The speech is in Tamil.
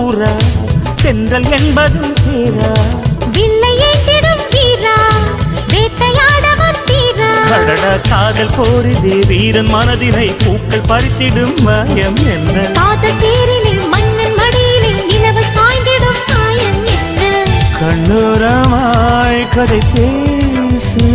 ஊரா தென்றல் என்பதும் பேரா வில்லை ஏந்திடும் வீரா வேட்டையாட வந்தீரா கடடா காதல் போரிதே வீரன் மனதினை பூக்கள் பறித்திடும் மாயம் என்ன காதல் தேரிலே மன்னன் மடியிலே நிலவு சாய்ந்திடும் மாயம் என்ன கண்ணோரமாய் கதை பேசு